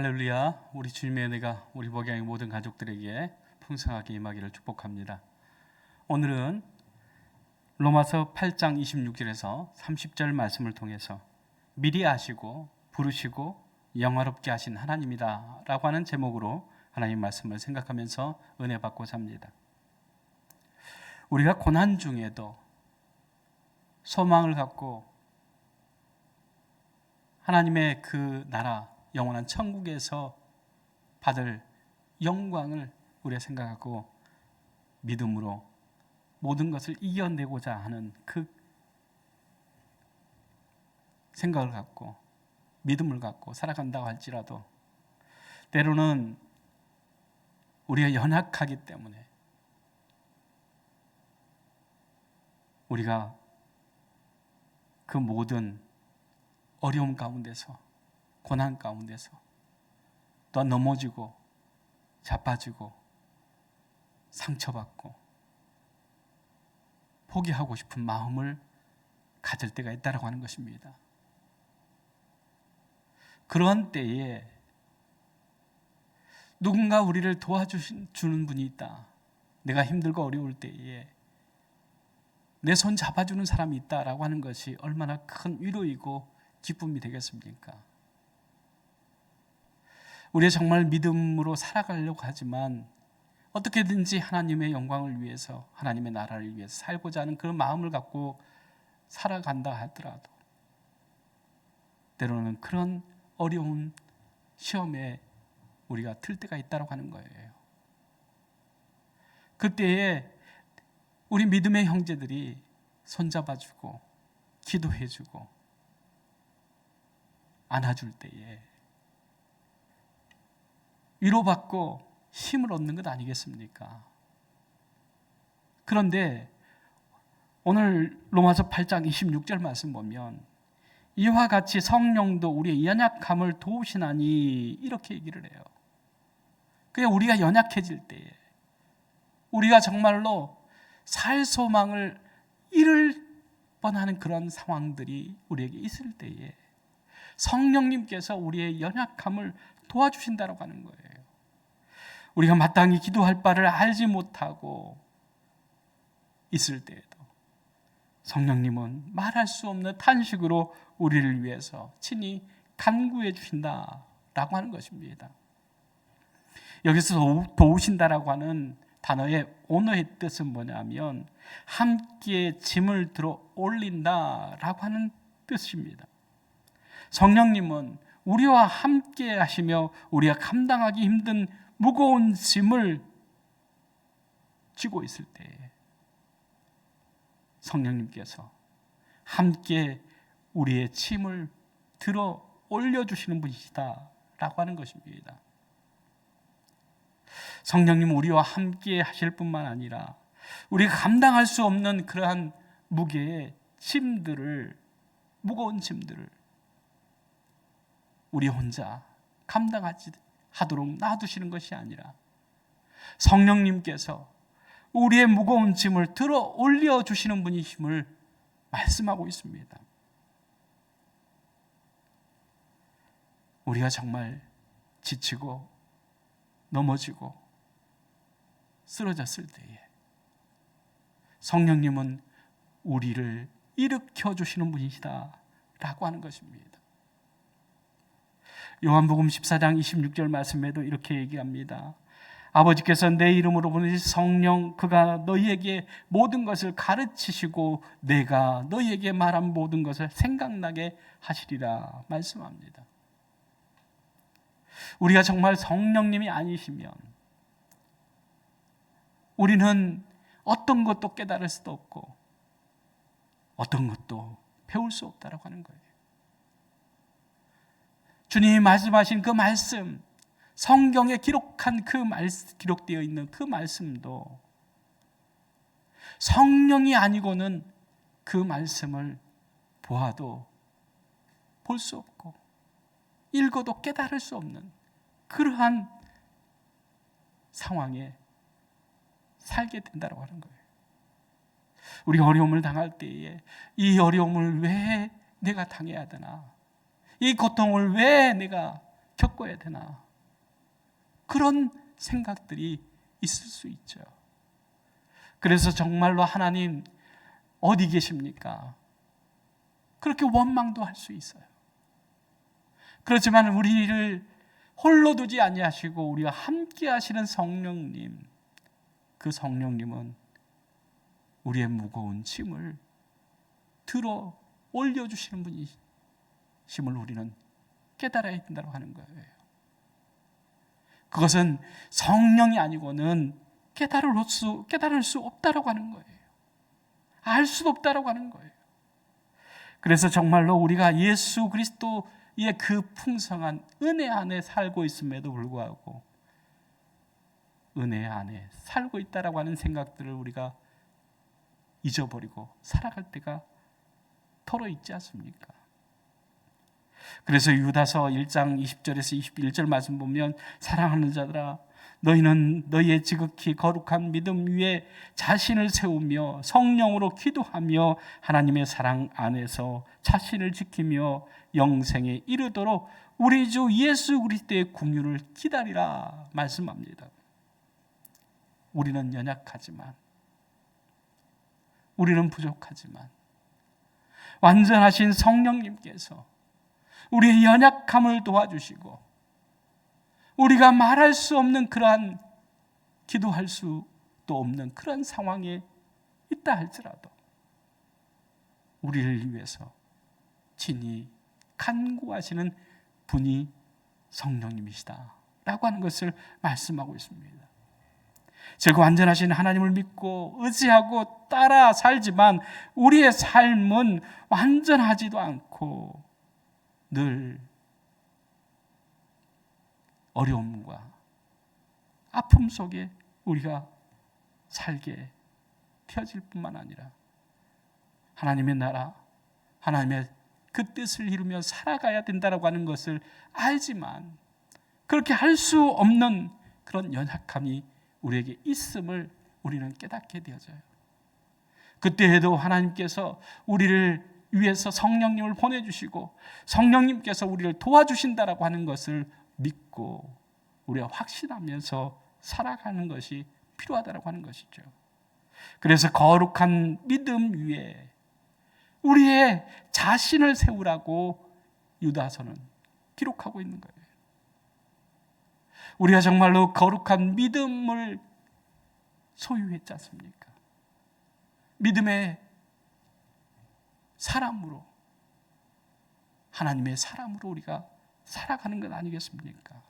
할렐루야. 우리 주님의 은혜가 우리 복양의 모든 가족들에게 풍성하게 임하기를 축복합니다. 오늘은 로마서 8장 26절에서 30절 말씀을 통해서 미리 아시고 부르시고 영화롭게 하신 하나님이다 라고 하는 제목으로 하나님 말씀을 생각하면서 은혜 받고 삽니다. 우리가 고난 중에도 소망을 갖고 하나님의 그 나라 영원한 천국에서 받을 영광을 우리가 생각하고 믿음으로 모든 것을 이겨내고자 하는 그 생각을 갖고 믿음을 갖고 살아간다고 할지라도 때로는 우리가 연약하기 때문에 우리가 그 모든 어려움 가운데서 고난 가운데서 또 넘어지고 자빠지고 상처받고 포기하고 싶은 마음을 가질 때가 있다고 하는 것입니다. 그런 때에 누군가 우리를 도와주는 분이 있다. 내가 힘들고 어려울 때에 내 손 잡아주는 사람이 있다라고 하는 것이 얼마나 큰 위로이고 기쁨이 되겠습니까? 우리가 정말 믿음으로 살아가려고 하지만 어떻게든지 하나님의 영광을 위해서 하나님의 나라를 위해서 살고자 하는 그런 마음을 갖고 살아간다 하더라도 때로는 그런 어려운 시험에 우리가 들 때가 있다고 하는 거예요. 그때에 우리 믿음의 형제들이 손잡아주고 기도해주고 안아줄 때에 위로받고 힘을 얻는 것 아니겠습니까? 그런데 오늘 로마서 8장 26절 말씀 보면 이와 같이 성령도 우리의 연약함을 도우시나니 이렇게 얘기를 해요. 그냥 우리가 연약해질 때에 우리가 정말로 살 소망을 잃을 뻔하는 그런 상황들이 우리에게 있을 때에 성령님께서 우리의 연약함을 도와주신다고 하는 거예요. 우리가 마땅히 기도할 바를 알지 못하고 있을 때에도 성령님은 말할 수 없는 탄식으로 우리를 위해서 친히 간구해 주신다라고 하는 것입니다. 여기서 도우신다라고 하는 단어의 언어의 뜻은 뭐냐면 함께 짐을 들어 올린다라고 하는 뜻입니다. 성령님은 우리와 함께 하시며 우리가 감당하기 힘든 무거운 짐을 쥐고 있을 때 성령님께서 함께 우리의 짐을 들어 올려주시는 분이시다라고 하는 것입니다. 성령님은 우리와 함께 하실 뿐만 아니라 우리가 감당할 수 없는 그러한 무게의 짐들을, 무거운 짐들을 우리 혼자 감당하지 하도록 놔두시는 것이 아니라 성령님께서 우리의 무거운 짐을 들어 올려주시는 분이심을 말씀하고 있습니다. 우리가 정말 지치고 넘어지고 쓰러졌을 때에 성령님은 우리를 일으켜 주시는 분이시다 라고 하는 것입니다. 요한복음 14장 26절 말씀에도 이렇게 얘기합니다. 아버지께서 내 이름으로 보내신 성령 그가 너희에게 모든 것을 가르치시고 내가 너희에게 말한 모든 것을 생각나게 하시리라 말씀합니다. 우리가 정말 성령님이 아니시면 우리는 어떤 것도 깨달을 수도 없고 어떤 것도 배울 수 없다라고 하는 거예요. 주님이 말씀하신 그 말씀, 성경에 기록한 기록되어 있는 그 말씀도 성령이 아니고는 그 말씀을 보아도 볼 수 없고 읽어도 깨달을 수 없는 그러한 상황에 살게 된다고 하는 거예요. 우리가 어려움을 당할 때에 이 어려움을 왜 내가 당해야 되나? 이 고통을 왜 내가 겪어야 되나? 그런 생각들이 있을 수 있죠. 그래서 정말로 하나님 어디 계십니까? 그렇게 원망도 할 수 있어요. 그렇지만 우리를 홀로 두지 아니하시고 우리와 함께 하시는 성령님, 그 성령님은 우리의 무거운 짐을 들어 올려주시는 분이심을 우리는 깨달아야 된다고 하는 거예요. 그것은 성령이 아니고는 깨달을 수 없다라고 하는 거예요. 알 수도 없다라고 하는 거예요. 그래서 정말로 우리가 예수 그리스도의 그 풍성한 은혜 안에 살고 있음에도 불구하고 은혜 안에 살고 있다라고 하는 생각들을 우리가 잊어버리고 살아갈 때가 털어 있지 않습니까? 그래서 유다서 1장 20절에서 21절 말씀 보면 사랑하는 자들아 너희는 너희의 지극히 거룩한 믿음 위에 자신을 세우며 성령으로 기도하며 하나님의 사랑 안에서 자신을 지키며 영생에 이르도록 우리 주 예수 그리스도의 긍휼을 기다리라 말씀합니다. 우리는 연약하지만, 우리는 부족하지만 완전하신 성령님께서 우리의 연약함을 도와주시고 우리가 말할 수 없는 그러한, 기도할 수도 없는 그런 상황에 있다 할지라도 우리를 위해서 친히 간구하시는 분이 성령님이시다 라고 하는 것을 말씀하고 있습니다. 즉 완전하신 하나님을 믿고 의지하고 따라 살지만 우리의 삶은 완전하지도 않고 늘 어려움과 아픔 속에 우리가 살게 되어질 뿐만 아니라 하나님의 나라, 하나님의 그 뜻을 이루며 살아가야 된다고 하는 것을 알지만 그렇게 할 수 없는 그런 연약함이 우리에게 있음을 우리는 깨닫게 되어져요. 그때에도 하나님께서 우리를 위해서 성령님을 보내주시고 성령님께서 우리를 도와주신다라고 하는 것을 믿고 우리가 확신하면서 살아가는 것이 필요하다고 하는 것이죠. 그래서 거룩한 믿음 위에 우리의 자신을 세우라고 유다서는 기록하고 있는 거예요. 우리가 정말로 거룩한 믿음을 소유했지 않습니까? 믿음의 사람으로, 하나님의 사람으로 우리가 살아가는 것 아니겠습니까?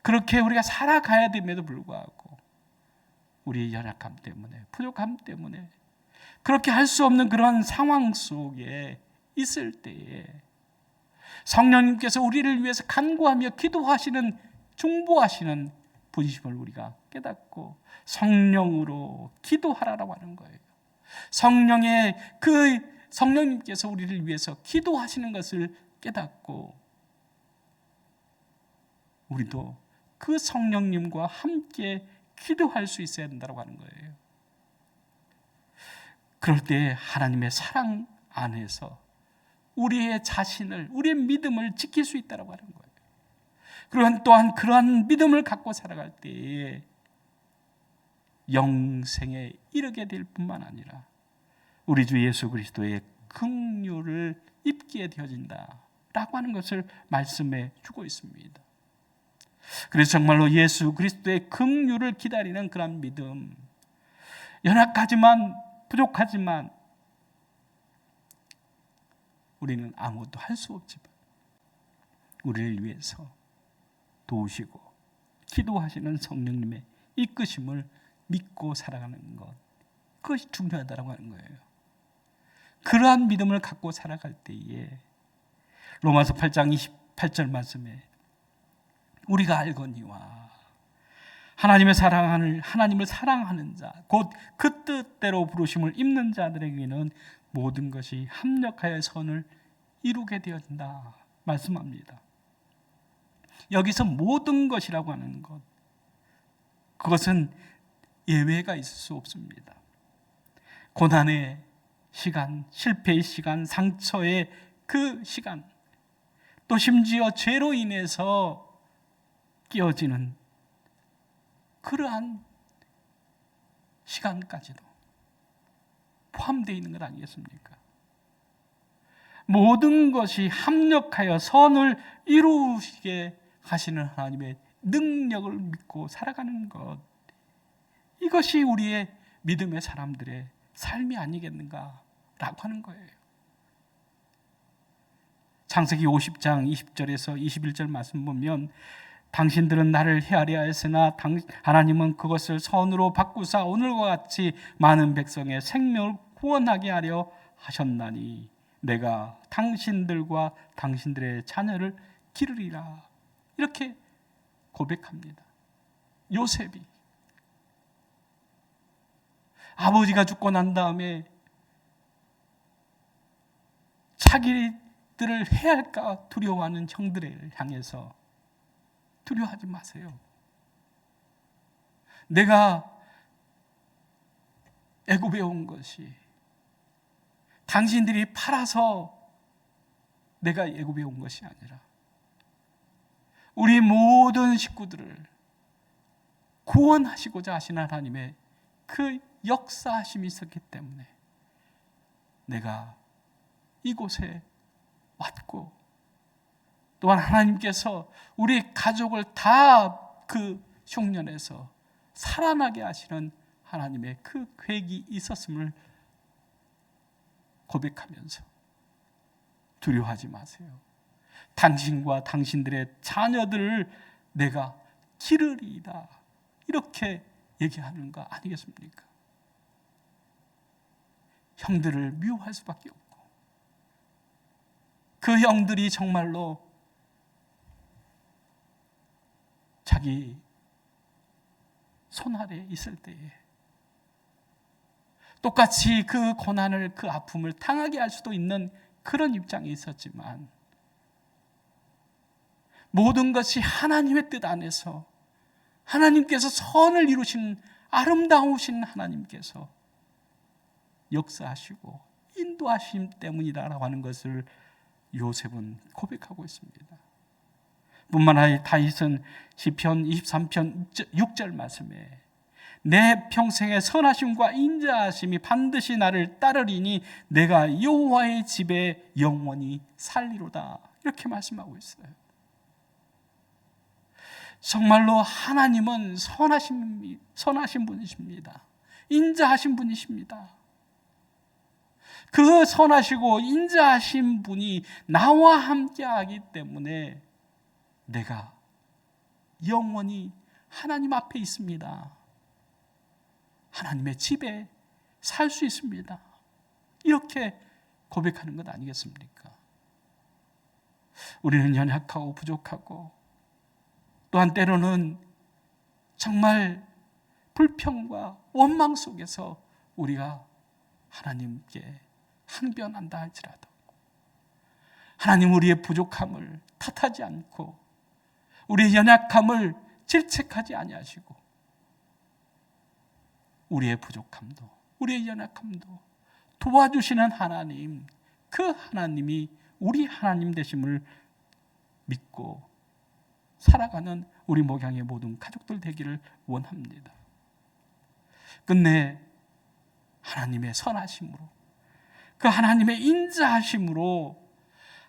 그렇게 우리가 살아가야 됨에도 불구하고 우리의 연약함 때문에, 부족함 때문에 그렇게 할 수 없는 그런 상황 속에 있을 때에 성령님께서 우리를 위해서 간구하며 기도하시는, 중보하시는 분이심을 우리가 깨닫고 성령으로 기도하라고 하는 거예요. 성령님께서 우리를 위해서 기도하시는 것을 깨닫고 우리도 그 성령님과 함께 기도할 수 있어야 된다고 하는 거예요. 그럴 때 하나님의 사랑 안에서 우리의 자신을, 우리의 믿음을 지킬 수 있다고 하는 거예요. 그리고 또한 그러한 믿음을 갖고 살아갈 때에 영생에 이르게 될 뿐만 아니라 우리 주 예수 그리스도의 긍휼을 입게 되어진다라고 하는 것을 말씀해 주고 있습니다. 그래서 정말로 예수 그리스도의 긍휼을 기다리는 그런 믿음, 연약하지만 부족하지만 우리는 아무것도 할 수 없지만 우리를 위해서 도우시고 기도하시는 성령님의 이끄심을 믿고 살아가는 것, 그것이 중요하다고 하는 거예요. 그러한 믿음을 갖고 살아갈 때에 로마서 8장 28절 말씀에 우리가 알거니와 하나님을 사랑하는 자, 곧 그 뜻대로 부르심을 입는 자들에게는 모든 것이 합력하여 선을 이루게 되어진다 말씀합니다. 여기서 모든 것이라고 하는 것, 그것은 예외가 있을 수 없습니다. 고난의 시간, 실패의 시간, 상처의 그 시간, 또 심지어 죄로 인해서 깨어지는 그러한 시간까지도 포함되어 있는 것 아니겠습니까? 모든 것이 합력하여 선을 이루시게 하시는 하나님의 능력을 믿고 살아가는 것, 이것이 우리의 믿음의 사람들의 삶이 아니겠는가라고 하는 거예요. 창세기 50장 20절에서 21절 말씀 보면 당신들은 나를 헤아려 했으나 하나님은 그것을 선으로 바꾸사 오늘과 같이 많은 백성의 생명을 구원하게 하려 하셨나니 내가 당신들과 당신들의 자녀를 기르리라. 이렇게 고백합니다. 요셉이 아버지가 죽고 난 다음에 자기들을 해할까 두려워하는 형들을 향해서 두려워하지 마세요. 내가 애굽에 온 것이 당신들이 팔아서 내가 애굽에 온 것이 아니라 우리 모든 식구들을 구원하시고자 하시는 하나님의 그 역사하심이 있었기 때문에 내가 이곳에 왔고, 또한 하나님께서 우리 가족을 다 그 흉년에서 살아나게 하시는 하나님의 그 계획이 있었음을 고백하면서 두려워하지 마세요. 당신과 당신들의 자녀들을 내가 기르리이다, 이렇게 얘기하는 거 아니겠습니까? 형들을 미워할 수밖에 없고, 그 형들이 정말로 자기 손 아래 있을 때에 똑같이 그 고난을, 그 아픔을 당하게 할 수도 있는 그런 입장이 있었지만, 모든 것이 하나님의 뜻 안에서 하나님께서 선을 이루신 아름다우신 하나님께서 역사하시고 인도하심 때문이라고 하는 것을 요셉은 고백하고 있습니다. 뿐만 아니라 다윗은 시편 23편 6절 말씀에 내 평생의 선하심과 인자하심이 반드시 나를 따르리니 내가 여호와의 집에 영원히 살리로다, 이렇게 말씀하고 있어요. 정말로 하나님은 선하신 분이십니다. 인자하신 분이십니다. 그 선하시고 인자하신 분이 나와 함께하기 때문에 내가 영원히 하나님 앞에 있습니다. 하나님의 집에 살 수 있습니다. 이렇게 고백하는 것 아니겠습니까? 우리는 연약하고 부족하고, 또한 때로는 정말 불평과 원망 속에서 우리가 하나님께 항변한다 할지라도 하나님 우리의 부족함을 탓하지 않고 우리의 연약함을 질책하지 아니하시고 우리의 부족함도 우리의 연약함도 도와주시는 하나님, 그 하나님이 우리 하나님 되심을 믿고 살아가는 우리 목양의 모든 가족들 되기를 원합니다. 끝내 하나님의 선하심으로, 그 하나님의 인자하심으로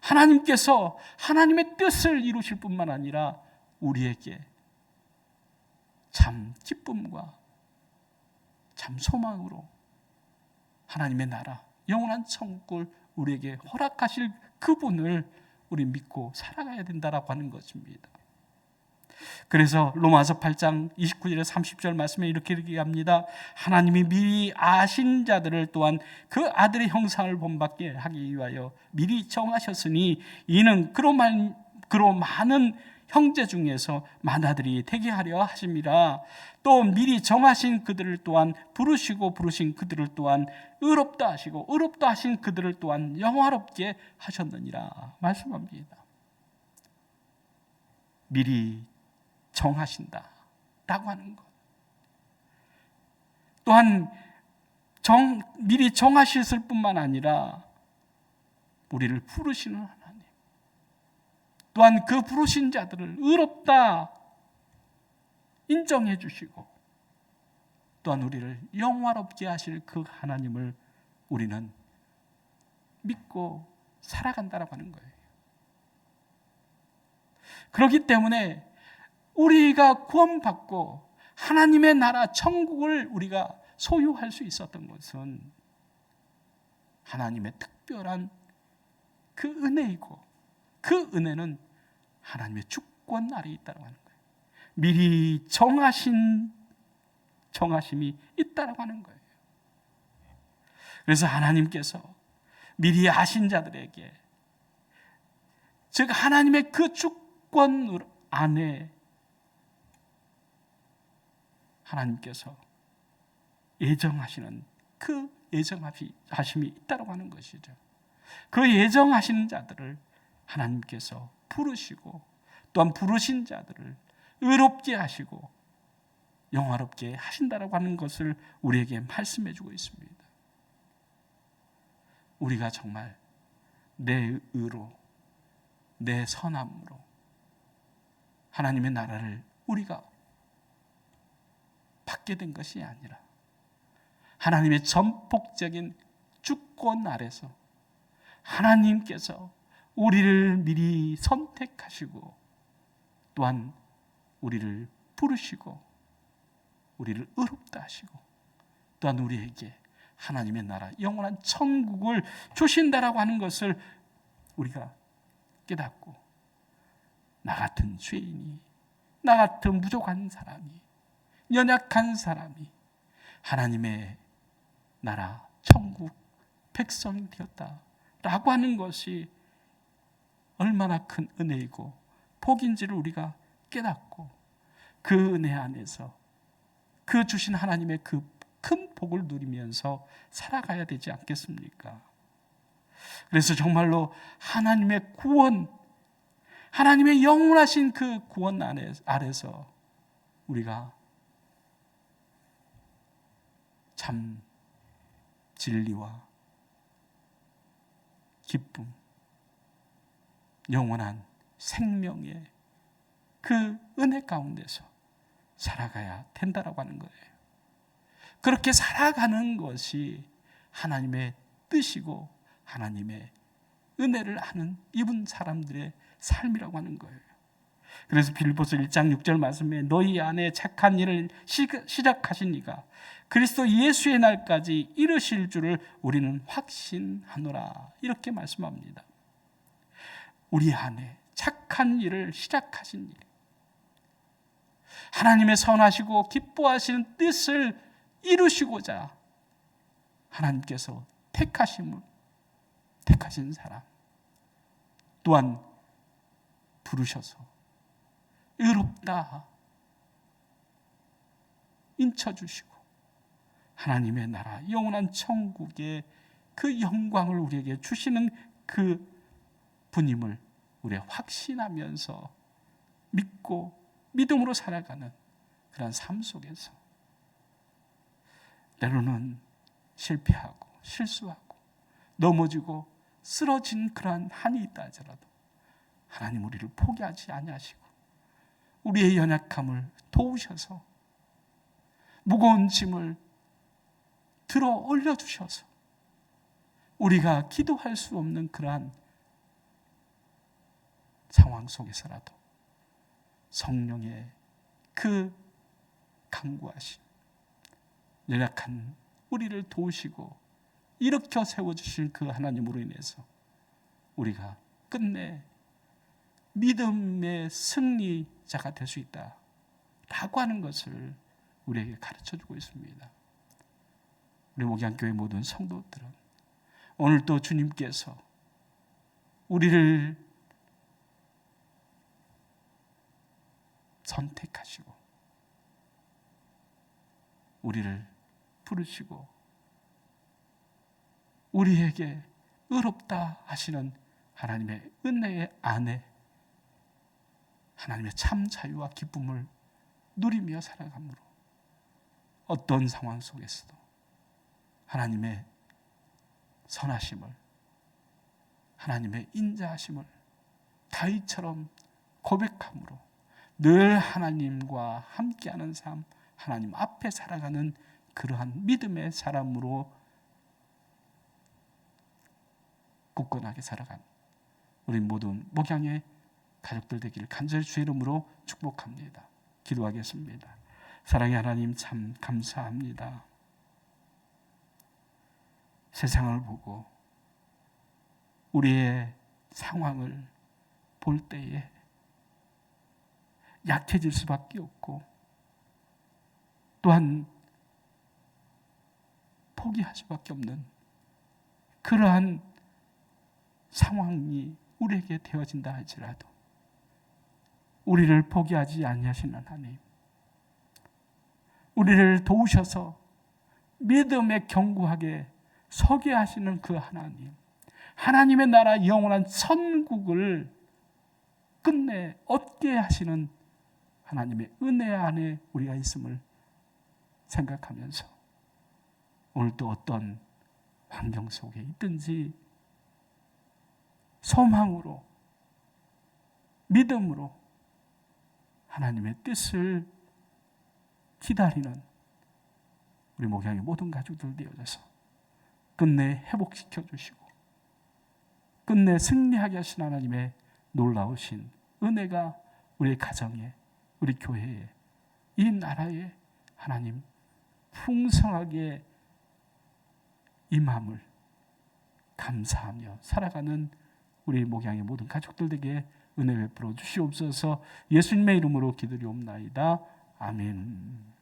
하나님께서 하나님의 뜻을 이루실 뿐만 아니라 우리에게 참 기쁨과 참 소망으로 하나님의 나라, 영원한 천국을 우리에게 허락하실 그분을 우리 믿고 살아가야 된다라고 하는 것입니다. 그래서 로마서 8장 29절에 30절 말씀에 이렇게 얘기합니다. 하나님이 미리 아신 자들을 또한 그 아들의 형상을 본받게 하기 위하여 미리 정하셨으니 이는 그로 많은 형제 중에서 많아들이 되게 하려 하심이라. 또 미리 정하신 그들을 또한 부르시고 부르신 그들을 또한 의롭다 하시고 의롭다 하신 그들을 또한 영화롭게 하셨느니라 말씀합니다. 미리 정하신다 라고 하는 것, 또한 미리 정하셨을 뿐만 아니라 우리를 부르시는 하나님, 또한 그 부르신 자들을 의롭다 인정해 주시고 또한 우리를 영화롭게 하실 그 하나님을 우리는 믿고 살아간다라고 하는 거예요. 그렇기 때문에 우리가 구원받고 하나님의 나라 천국을 우리가 소유할 수 있었던 것은 하나님의 특별한 그 은혜이고, 그 은혜는 하나님의 주권 아래에 있다고 하는 거예요. 미리 정하심이 있다고 하는 거예요. 그래서 하나님께서 미리 아신 자들에게, 즉 하나님의 그 주권 안에 하나님께서 예정하시는 그 예정하심이 있다고 하는 것이죠. 그 예정하시는 자들을 하나님께서 부르시고 또한 부르신 자들을 의롭게 하시고 영화롭게 하신다라고 하는 것을 우리에게 말씀해 주고 있습니다. 우리가 정말 내 의로, 내 선함으로 하나님의 나라를 우리가 받게 된 것이 아니라 하나님의 전폭적인 주권 아래서 하나님께서 우리를 미리 선택하시고 또한 우리를 부르시고 우리를 의롭다 하시고 또한 우리에게 하나님의 나라 영원한 천국을 주신다라고 하는 것을 우리가 깨닫고 나 같은 죄인이, 나 같은 부족한 사람이, 연약한 사람이 하나님의 나라 천국 백성이 되었다라고 하는 것이 얼마나 큰 은혜이고 복인지를 우리가 깨닫고 그 은혜 안에서 그 주신 하나님의 그 큰 복을 누리면서 살아가야 되지 않겠습니까? 그래서 정말로 하나님의 구원, 하나님의 영원하신 그 구원 아래서 우리가 참 진리와 기쁨, 영원한 생명의 그 은혜 가운데서 살아가야 된다라고 하는 거예요. 그렇게 살아가는 것이 하나님의 뜻이고 하나님의 은혜를 아는 입은 사람들의 삶이라고 하는 거예요. 그래서 빌립보서 1장 6절 말씀에 너희 안에 착한 일을 시작하신 이가 그리스도 예수의 날까지 이루실 줄을 우리는 확신하노라, 이렇게 말씀합니다. 우리 안에 착한 일을 시작하신 일, 하나님의 선하시고 기뻐하시는 뜻을 이루시고자 하나님께서 택하신 사람 또한 부르셔서 의롭다 인쳐주시고 하나님의 나라 영원한 천국의 그 영광을 우리에게 주시는 그 분임을 우리가 확신하면서 믿고 믿음으로 살아가는 그런 삶 속에서 때로는 실패하고 실수하고 넘어지고 쓰러진 그러한 한이 있다 하더라도 하나님 우리를 포기하지 아니하시고 우리의 연약함을 도우셔서 무거운 짐을 들어 올려주셔서 우리가 기도할 수 없는 그러한 상황 속에서라도 성령의 그 강구하심, 연약한 우리를 도우시고 일으켜 세워주신 그 하나님으로 인해서 우리가 끝내 믿음의 승리자가 될 수 있다라고 하는 것을 우리에게 가르쳐주고 있습니다. 우리 목양교회 모든 성도들은 오늘도 주님께서 우리를 선택하시고 우리를 부르시고 우리에게 의롭다 하시는 하나님의 은혜의 안에 하나님의 참 자유와 기쁨을 누리며 살아가므로 어떤 상황 속에서도 하나님의 선하심을, 하나님의 인자하심을 다윗처럼 고백함으로 늘 하나님과 함께하는 삶, 하나님 앞에 살아가는 그러한 믿음의 사람으로 굳건하게 살아가는 우리 모든 목양의 가족들 되기를 간절히 주의 이름으로 축복합니다. 기도하겠습니다. 사랑의 하나님, 참 감사합니다. 세상을 보고 우리의 상황을 볼 때에 약해질 수밖에 없고 또한 포기할 수밖에 없는 그러한 상황이 우리에게 되어진다 할지라도 우리를 포기하지 아니하시는 하나님, 우리를 도우셔서 믿음에 견고하게 서게 하시는 그 하나님, 하나님의 나라 영원한 천국을 끝내 얻게 하시는 하나님의 은혜 안에 우리가 있음을 생각하면서 오늘도 어떤 환경 속에 있든지 소망으로 믿음으로 하나님의 뜻을 기다리는 우리 목양의 모든 가족들 되어져서 끝내 회복시켜 주시고 끝내 승리하게 하신 하나님의 놀라우신 은혜가 우리 가정에, 우리 교회에, 이 나라에 하나님 풍성하게 임함을 감사하며 살아가는 우리 목양의 모든 가족들에게 은혜 베풀어 주시옵소서. 예수님의 이름으로 기도리옵나이다. 아멘.